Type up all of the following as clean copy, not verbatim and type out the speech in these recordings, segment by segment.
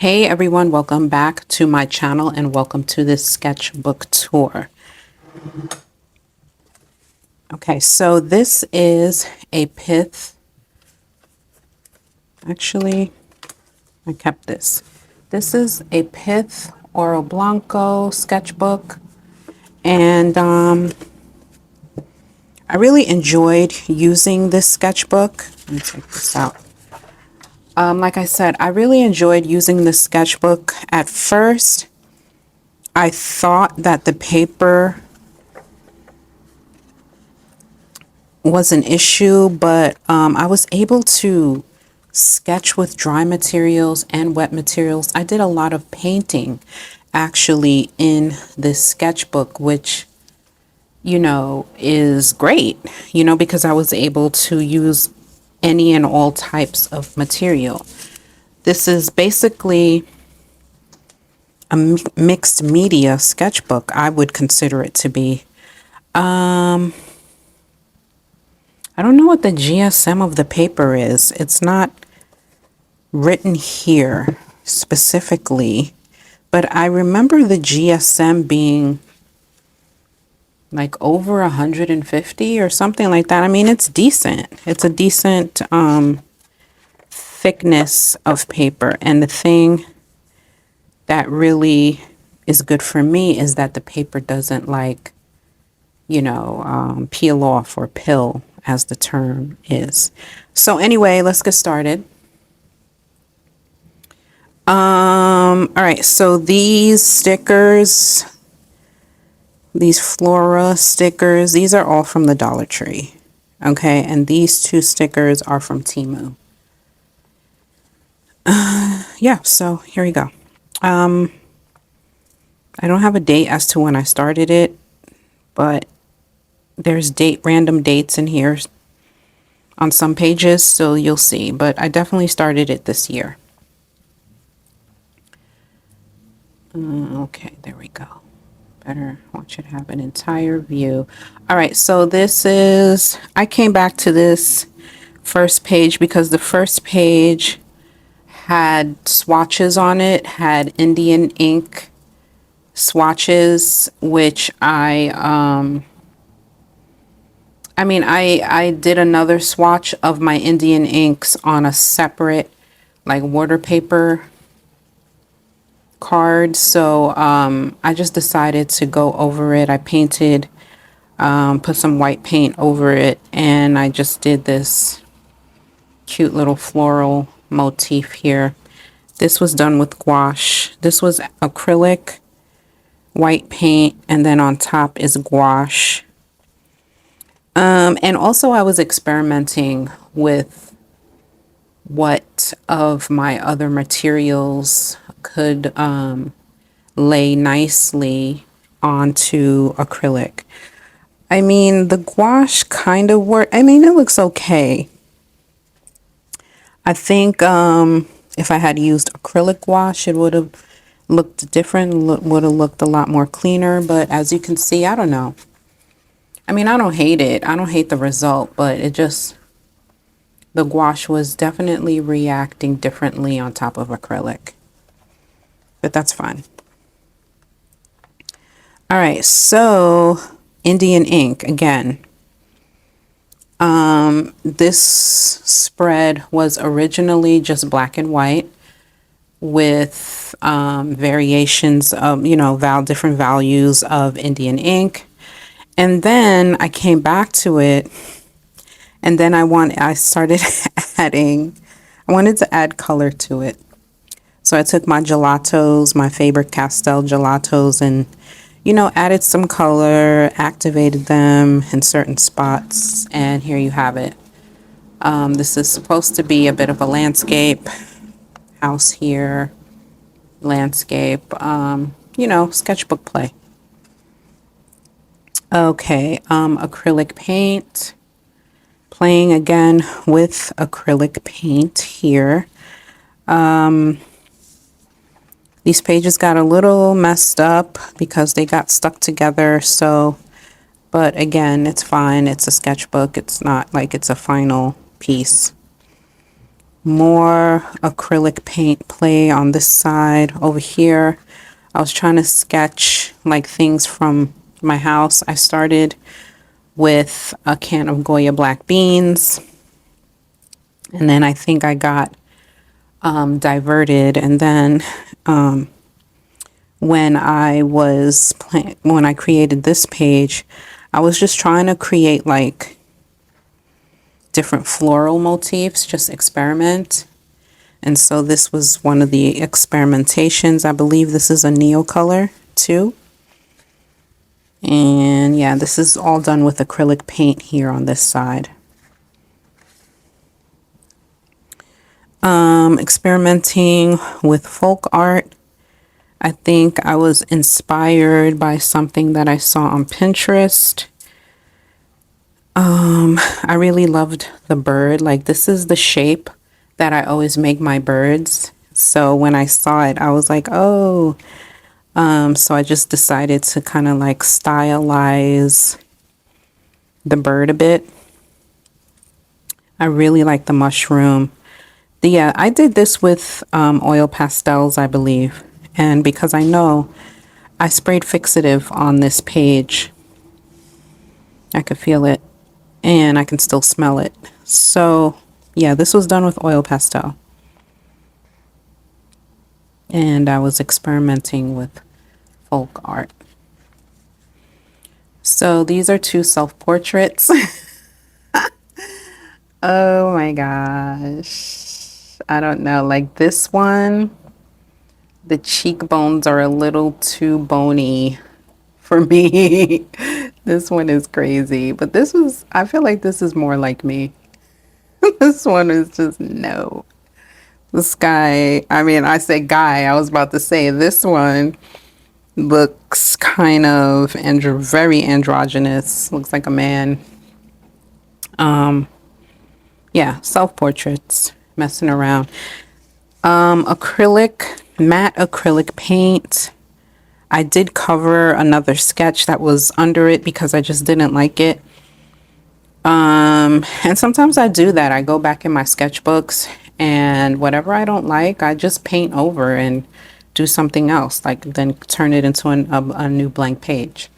Hey everyone, welcome back to my channel and welcome to this sketchbook tour. Okay, so this is a Pith. Actually, I kept this. This is a Pith Oroblanco sketchbook, and I really enjoyed using this sketchbook. Let me take this out. Like I said, I really enjoyed using this sketchbook. At first, I thought that the paper was an issue, but I was able to sketch with dry materials and wet materials. I did a lot of painting actually in this sketchbook, which, you know, is great, you know, because I was able to use any and all types of material. This is basically a mixed media sketchbook, I would consider it to be. I don't know what the GSM of the paper is. It's not written here specifically, but I remember the GSM being like over 150 or something like that. I mean, it's decent. It's a decent thickness of paper. And the thing that really is good for me is that the paper doesn't peel off or pill, as the term is. So anyway, let's get started. All right, so these stickers, these flora stickers, these are all from the Dollar Tree. Okay, and these two stickers are from Temu. Yeah, so here we go. I don't have a date as to when I started it, but there's random dates in here on some pages, so you'll see. But I definitely started it this year. Okay, there we go. I want you to have an entire view. All right, so I came back to this first page because the first page had swatches on it, had Indian ink swatches, which I did another swatch of my Indian inks on a separate like water paper card. So I just decided to go over it. I painted, put some white paint over it, and I just did this cute little floral motif here. This was done with gouache. This was acrylic, white paint, and then on top is gouache. And also I was experimenting with what of my other materials could lay nicely onto acrylic. I mean, the gouache kind of worked. I mean, it looks okay. I think if I had used acrylic gouache, it would have looked different, would have looked a lot more cleaner. But as you can see, I don't know. I mean, I don't hate it. I don't hate the result, but the gouache was definitely reacting differently on top of acrylic. But that's fine. All right, so Indian ink again. This spread was originally just black and white with variations of, different values of Indian ink. And then I came back to it, and then I started I wanted to add color to it. So I took my gelatos, my Faber-Castell gelatos, and, added some color, activated them in certain spots, and here you have it. This is supposed to be a bit of a landscape, house here, landscape, sketchbook play. Okay, acrylic paint, playing again with acrylic paint here. These pages got a little messed up because they got stuck together, but again, it's fine. It's a sketchbook. It's not like it's a final piece. more acrylic paint play on this side. Over here, I was trying to sketch like things from my house. I started with a can of Goya black beans, and then I think I got diverted, and then when I created this page, I was just trying to create like different floral motifs, just experiment. And so this was one of the experimentations. I believe this is a Neocolor too. And yeah, this is all done with acrylic paint here on this side. Experimenting with folk art. I think I was inspired by something that I saw on Pinterest. I really loved the bird. Like, this is the shape that I always make my birds. So when I saw it, I was like, oh. So I just decided to kind of like stylize the bird a bit. I really like the mushroom. Yeah, I did this with oil pastels, I believe. And because I know I sprayed fixative on this page, I could feel it and I can still smell it. So yeah, this was done with oil pastel. And I was experimenting with folk art. So these are two self-portraits. Oh my gosh. I don't know. Like this one, the cheekbones are a little too bony for me. This one is crazy. But I feel like this is more like me. This one is just no. This guy, I mean, I say guy, I was about to say this one looks kind of very androgynous. Looks like a man. Yeah, self-portraits, messing around. Matte acrylic paint. I did cover another sketch that was under it because I just didn't like it. And sometimes I do that. I go back in my sketchbooks and whatever I don't like, I just paint over and do something else, like then turn it into a new blank page.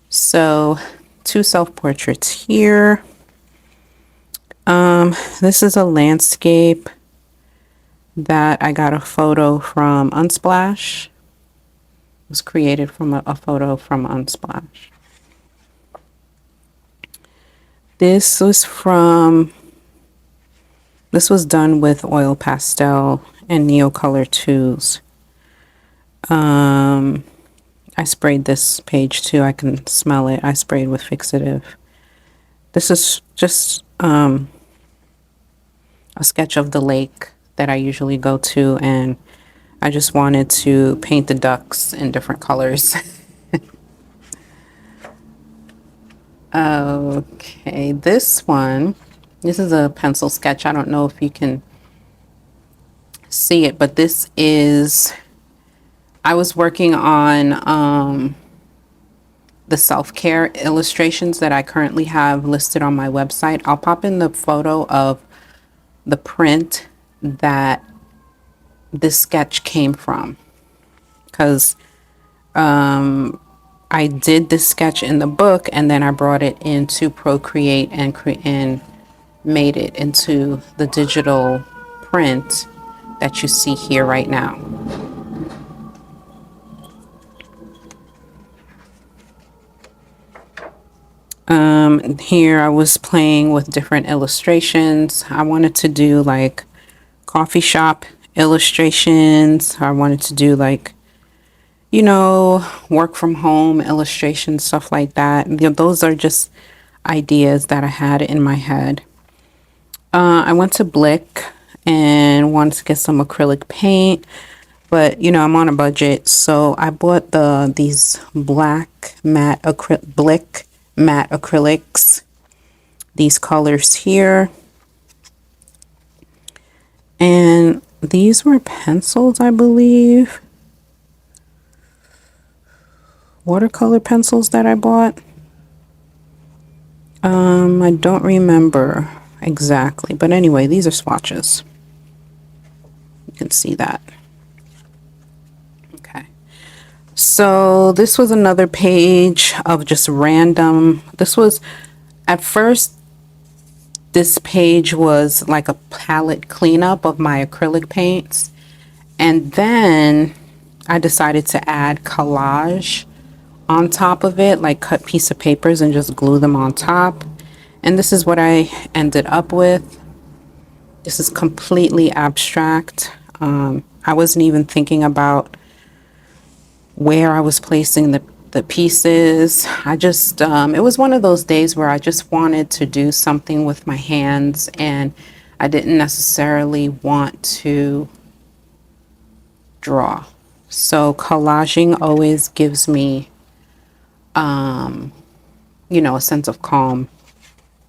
So 2 self-portraits here. This is a landscape that I got a photo from Unsplash. It was created from a photo from Unsplash. This was done with oil pastel and Neocolor 2s. I sprayed this page too. I can smell it. I sprayed with fixative. This is just a sketch of the lake that I usually go to, and I just wanted to paint the ducks in different colors. Okay, this is a pencil sketch. I don't know if you can see it, but I was working on the self-care illustrations that I currently have listed on my website. I'll pop in the photo of the print that this sketch came from, because I did this sketch in the book and then I brought it into Procreate and made it into the digital print that you see here right now. Here I was playing with different illustrations. I wanted to do like coffee shop illustrations. I wanted to do like, you know, work from home illustrations, stuff like that. Those are just ideas that I had in my head. I went to Blick and wanted to get some acrylic paint, but you know, I'm on a budget, so I bought these black Blick matte acrylics, these colors here, and these were pencils, I believe, watercolor pencils that I bought. I don't remember. exactly. But anyway, these are swatches. You can see that. Okay. So this was another page of just random. This was, at first, this page was like a palette cleanup of my acrylic paints. And then I decided to add collage on top of it, like cut piece of papers and just glue them on top. And this is what I ended up with. This is completely abstract. I wasn't even thinking about where I was placing the pieces. I just, it was one of those days where I just wanted to do something with my hands, and I didn't necessarily want to draw. So collaging always gives me, you know, a sense of calm.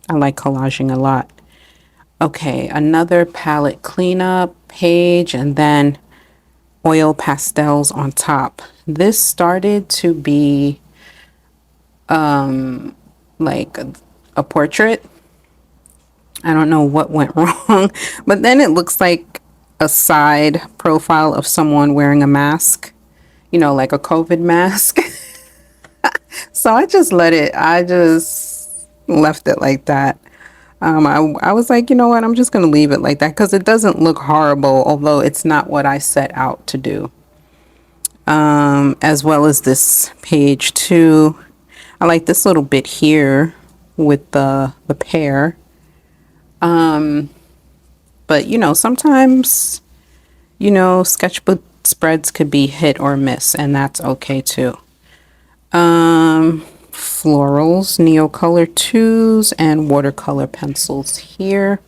I like collaging a lot. Okay, another palette cleanup page, and then oil pastels on top. This started to be like a portrait. I don't know what went wrong, but then it looks like a side profile of someone wearing a mask, you know, like a COVID mask. So I just left it like that. I was like, you know what, I'm just going to leave it like that because it doesn't look horrible, although it's not what I set out to do. As well as this page too. I like this little bit here with the pear. But you know, sometimes, you know, sketchbook spreads could be hit or miss, and that's okay too. Florals, Neocolor 2s, and watercolor pencils here.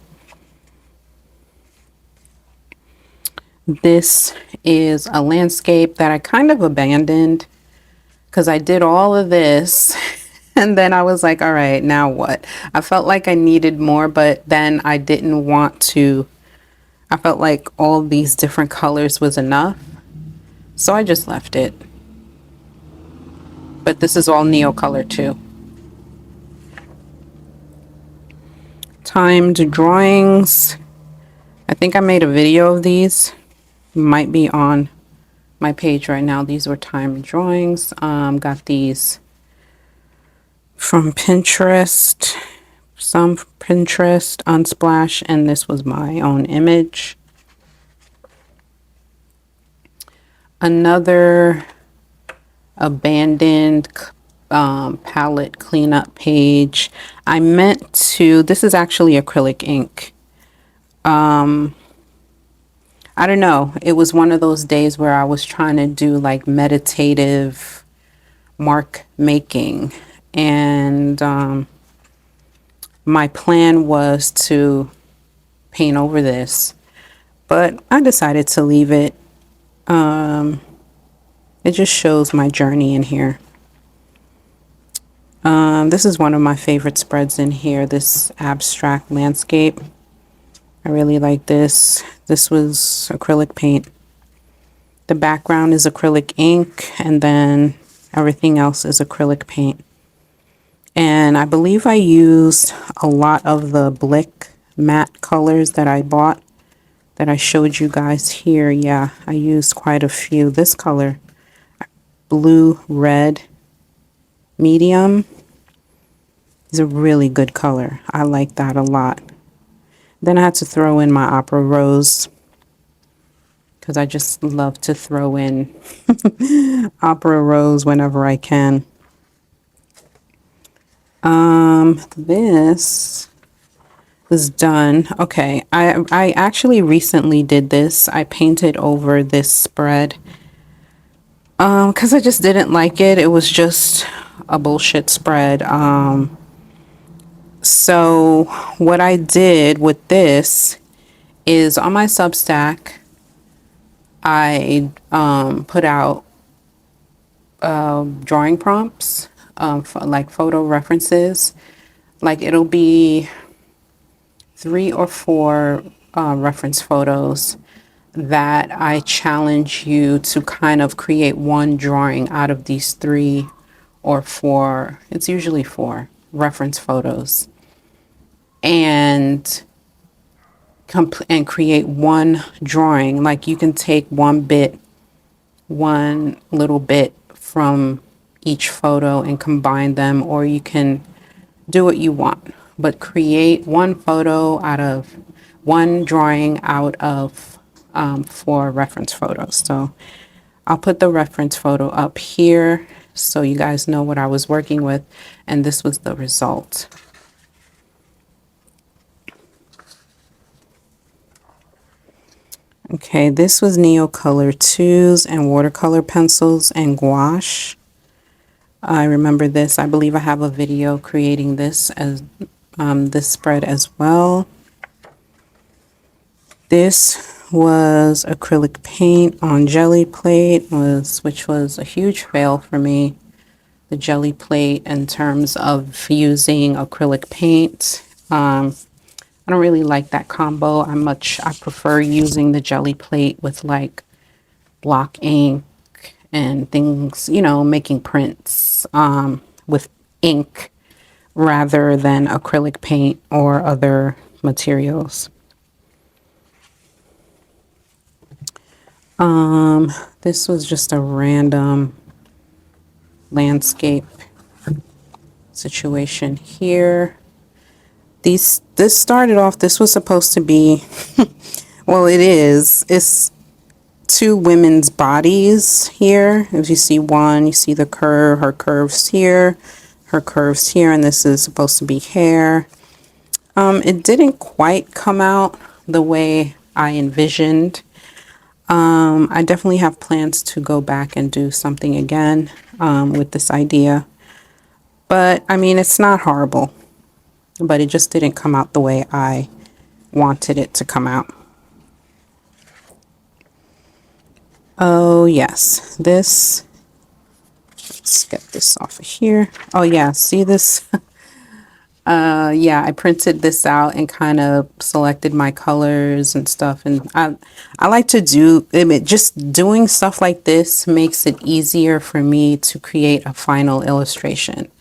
This is a landscape that I kind of abandoned because I did all of this and then I was like, all right, now what? I felt like I needed more, but then I didn't want to. I felt like all these different colors was enough, so I just left it. But this is all Neocolor too. Timed drawings. I think I made a video of these. Might be on my page right now. These were timed drawings. Got these from Pinterest. Some Pinterest, Unsplash, and this was my own image. Another abandoned palette cleanup page. I meant to, this is actually acrylic ink. I don't know. It was one of those days where I was trying to do like meditative mark making, and my plan was to paint over this, but I decided to leave it. It just shows my journey in here. This is one of my favorite spreads in here, this abstract landscape. I really like this. This was acrylic paint. The background is acrylic ink, and then everything else is acrylic paint. And I believe I used a lot of the Blick matte colors that I bought, that I showed you guys here. Yeah, I used quite a few. This color, blue, red, medium, is a really good color. I like that a lot. Then I had to throw in my Opera Rose because I just love to throw in Opera Rose whenever I can. This is done. Okay, I actually recently did this. I painted over this spread because I just didn't like it. It was just a bullshit spread. So what I did with this is on my Substack, I put out drawing prompts, for like photo references. Like it'll be 3 or 4 reference photos that I challenge you to kind of create one drawing out of these 3 or 4. It's usually 4 reference photos. And and create one drawing. Like you can take one little bit from each photo and combine them, or you can do what you want, but create one drawing out of 4 reference photos. So I'll put the reference photo up here so you guys know what I was working with, and this was the result. Okay, this was Neocolor 2s and watercolor pencils and gouache. I remember this. I believe I have a video creating this as this spread as well. This was acrylic paint on jelly plate, which was a huge fail for me. The jelly plate in terms of using acrylic paint. I don't really like that combo. I prefer using the jelly plate with like block ink and things, you know, making prints with ink rather than acrylic paint or other materials. This was just a random landscape situation here. This started off, this was supposed to be, well, it's 2 women's bodies here. If you see one, you see the curve, her curves here, and this is supposed to be hair. It didn't quite come out the way I envisioned. I definitely have plans to go back and do something again with this idea. But, I mean, it's not horrible. But it just didn't come out the way I wanted it to come out. Oh, yes. Let's get this off of here. Oh, yeah. See this? Yeah, I printed this out and kind of selected my colors and stuff. And I like to do it. Just doing stuff like this makes it easier for me to create a final illustration.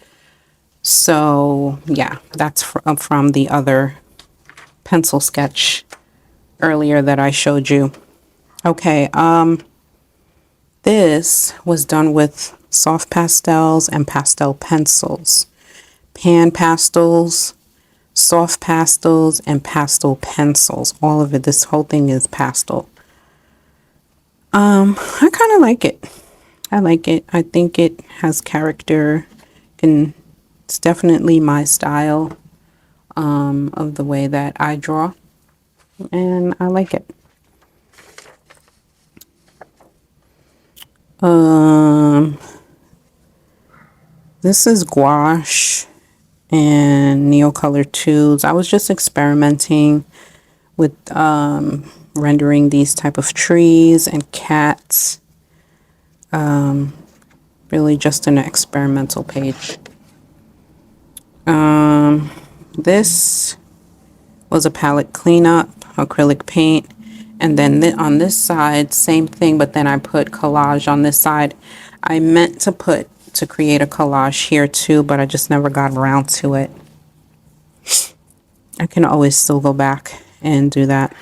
So yeah, that's from the other pencil sketch earlier that I showed you. Okay, this was done with soft pastels and pastel pencils, pan pastels, soft pastels, and pastel pencils. All of it, this whole thing is pastel. I kind of like it. I like it. I think it has character. It's definitely my style of the way that I draw, and I like it. This is gouache and Neocolor 2s. I was just experimenting with rendering these type of trees and cats. Really just an experimental page. This was a palette cleanup, acrylic paint, and then on this side, same thing, but then I put collage on this side. I meant to create a collage here too, but I just never got around to it. I can always still go back and do that.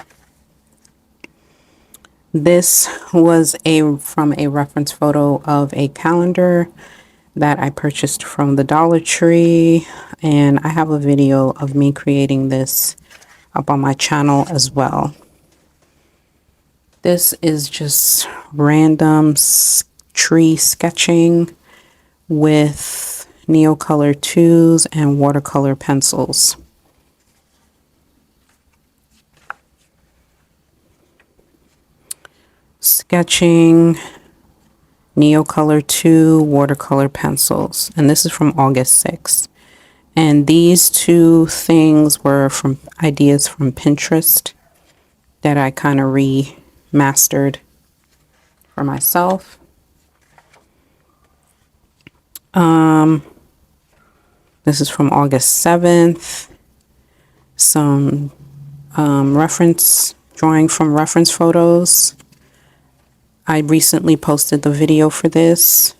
This was from a reference photo of a calendar that I purchased from the Dollar Tree, and I have a video of me creating this up on my channel as well. This is just random tree sketching with Neocolor 2s and watercolor pencils. Sketching, Neocolor 2, watercolor pencils, and this is from August 6th. And these 2 things were from ideas from Pinterest that I kind of remastered for myself. This is from August 7th. Some reference drawing from reference photos. I recently posted the video for this,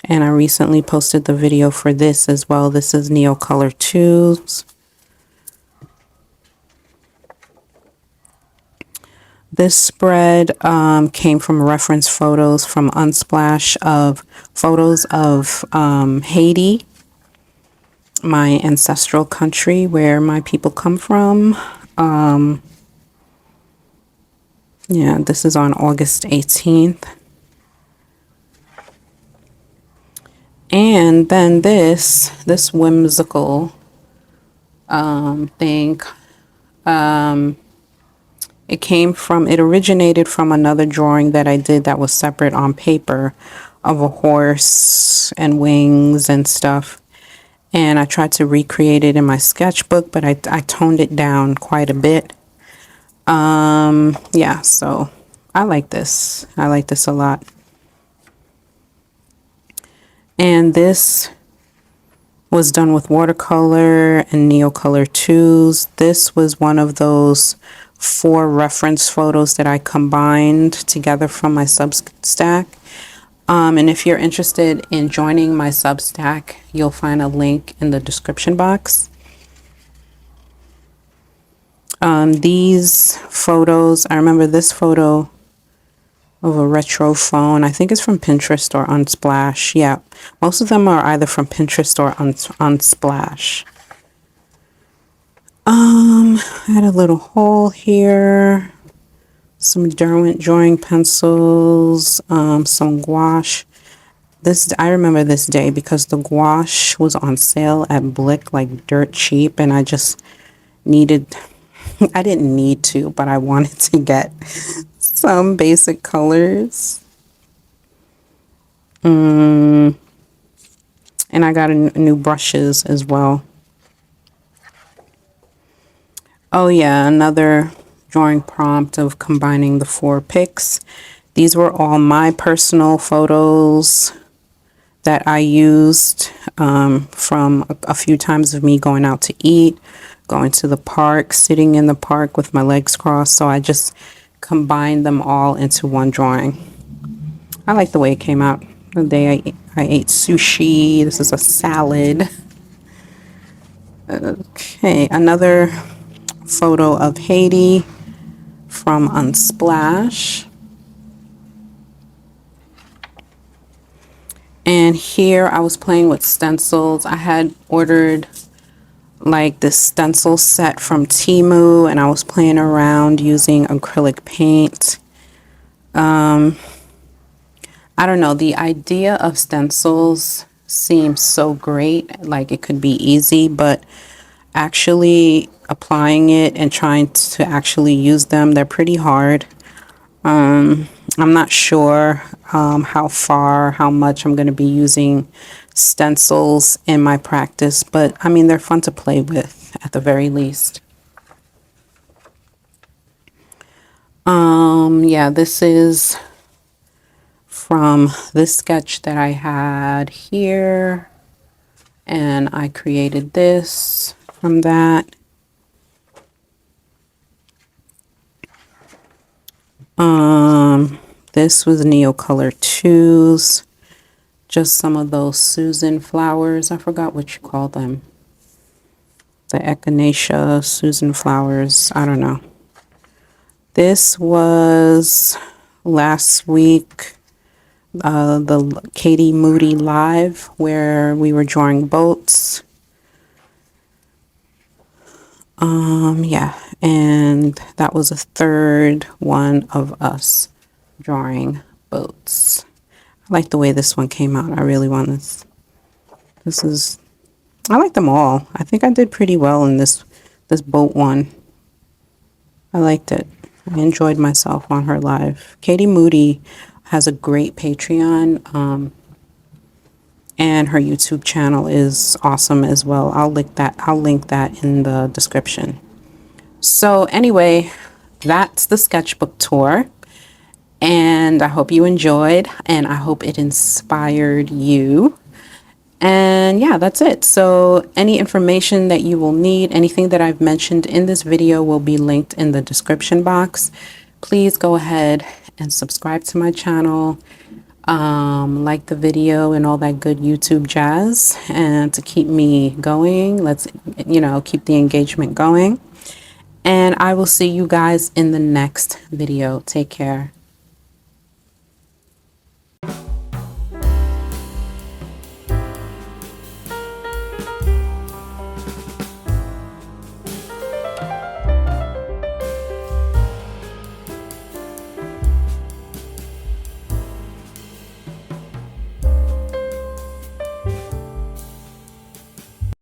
and I recently posted the video for this as well. This is Neocolor 2s. This spread came from reference photos from Unsplash of photos of Haiti, my ancestral country where my people come from. Yeah, this is on August 18th. And then this whimsical thing, it originated from another drawing that I did that was separate on paper of a horse and wings and stuff. And I tried to recreate it in my sketchbook, but I toned it down quite a bit. Yeah, so I like this. I like this a lot. And this was done with watercolor and Neocolor 2s. This was one of those 4 reference photos that I combined together from my Substack. And if you're interested in joining my Substack, you'll find a link in the description box. These photos, I remember this photo of a retro phone. I think it's from Pinterest or Unsplash. Yeah, most of them are either from Pinterest or Unsplash. I had a little hole here, some Derwent drawing pencils, some gouache. I remember this day because the gouache was on sale at Blick like dirt cheap, and I just needed, I didn't need to, but I wanted to get some basic colors. And I got new brushes as well. Oh yeah, another drawing prompt of combining the 4 pics. These were all my personal photos that I used from a few times of me going out to eat, going to the park, sitting in the park with my legs crossed. So I just combined them all into one drawing. I like the way it came out. The day I ate sushi. This is a salad. Okay, another photo of Haiti from Unsplash. And here I was playing with stencils. I had ordered like this stencil set from Temu, and I was playing around using acrylic paint. I don't know, the idea of stencils seems so great, like it could be easy, but actually applying it and trying to actually use them, they're pretty hard. I'm not sure how much I'm going to be using stencils in my practice, but I mean, they're fun to play with at the very least. Yeah, this is from this sketch that I had here, and I created this from that. This was Neocolor 2s, just some of those Susan flowers. I forgot what you call them. The Echinacea Susan flowers. I don't know. This was last week, the Katie Moody Live, where we were drawing boats. Yeah, and that was a third one of us drawing boats. I like the way this one came out. I really want this. I like them all. I think I did pretty well in this boat one. I liked it. I enjoyed myself on her live. Katie Moody has a great Patreon, and her YouTube channel is awesome as well. I'll link that in the description. So anyway, that's the sketchbook tour, and I hope you enjoyed, and I hope it inspired you. And yeah, that's it. So any information that you will need, anything that I've mentioned in this video will be linked in the description box. Please go ahead and subscribe to my channel, like the video and all that good YouTube jazz, and to keep me going, let's, keep the engagement going. And I will see you guys in the next video. Take care.